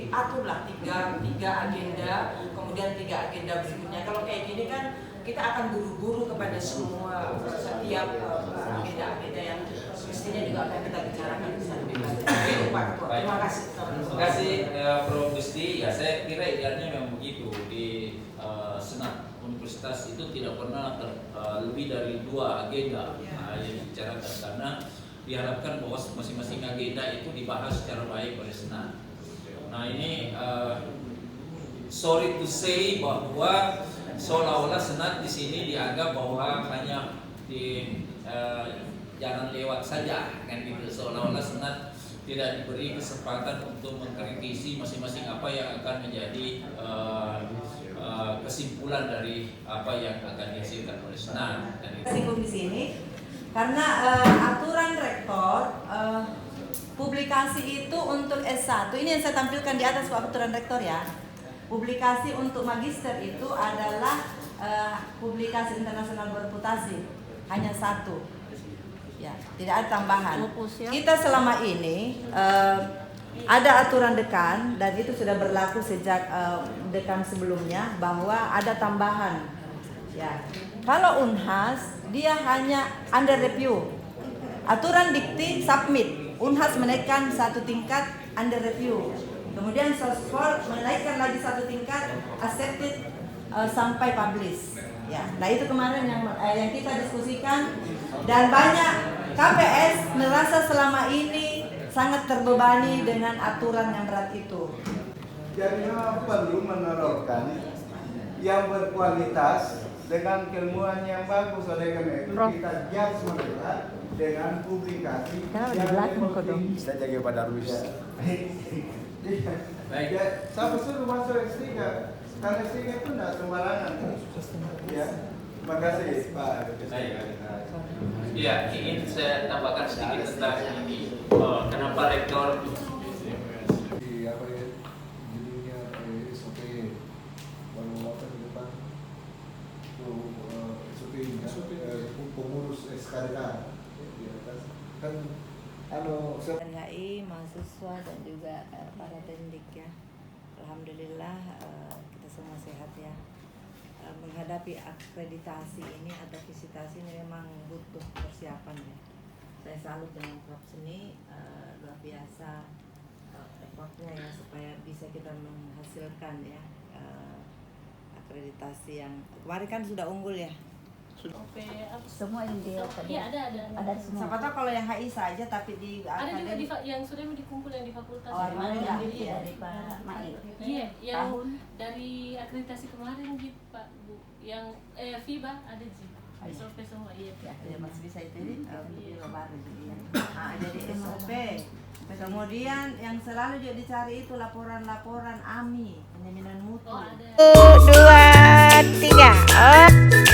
diaturlah tiga agenda, kemudian 3 agenda berikutnya. Kalau kayak gini kan kita akan buru-buru kepada semua setiap agenda-agenda yang mestinya juga akan kita bicarakan di sana. Pak Ketua, terima kasih. Terima kasih Prof. Gusti. Ya, saya kira idealnya memang begitu di Senat Universitas itu tidak pernah lebih dari 2 agenda yang dibicarakan, karena diharapkan bahwa masing-masing agenda itu dibahas secara baik oleh Senat. Nah ini sorry to say bahwa seolah-olah Senat di sini dianggap bahwa hanya di jalan lewat saja, kan gitu. Seolah-olah Senat tidak diberi kesempatan untuk mengkritisi masing-masing apa yang akan menjadi kesimpulan dari apa yang akan dihasilkan oleh Senat. Singgung di sini karena aturan rektor publikasi itu untuk S1 ini yang saya tampilkan di atas aturan rektor ya. Publikasi untuk magister itu adalah publikasi internasional berputasi hanya 1. Ya, tidak ada tambahan. Kita selama ini ada aturan dekan dan itu sudah berlaku sejak dekan sebelumnya bahwa ada tambahan. Ya, kalau Unhas dia hanya under review. Aturan dikti submit. Unhas menaikkan 1 tingkat under review. Kemudian Sosfor menaikkan lagi 1 tingkat accepted sampai publish. Ya, nah itu kemarin yang kita diskusikan dan banyak KPS merasa selama ini sangat terbebani dengan aturan yang berat itu. Jadi perlu menerapkan yang berkualitas dengan keilmuan yang bagus. Oleh karena itu kita judge mereka dengan publikasi yang penting. Kita jaga pada Ruis. Baik. Saya suruh masuk S3 karena S3 itu tidak sembarangan. Ya, terima kasih Pak. Baik. Ya, ingin saya tambahkan sedikit tentang ini. Kenapa rektor pengurus SKDK di atas kan RHI, mahasiswa dan juga para pendik ya. Alhamdulillah kita semua sehat ya. Menghadapi akreditasi ini atau visitasi ini memang butuh persiapan ya. Saya salut dengan Prof. Seni, luar biasa effortnya ya supaya bisa kita menghasilkan ya akreditasi yang kemarin kan sudah unggul ya. Semua yang dia tadi. Iya ada semua. Siapa tahu kalau yang HI saja tapi di Ada juga yang sudah dikumpul yang di fakultas. Oh, mana yang dari Pak Mail. Iya, yang Tahun. dari akreditasi kemarin gitu Pak Bu. Yang FIBA ada sih. SOP semua iya. Ya masih bisa itu jadi baru jadi ya. Jadi SOP. Kemudian yang selalu juga dicari itu laporan-laporan AMI, penjaminan mutu. Oh ada. 1, 2, 3.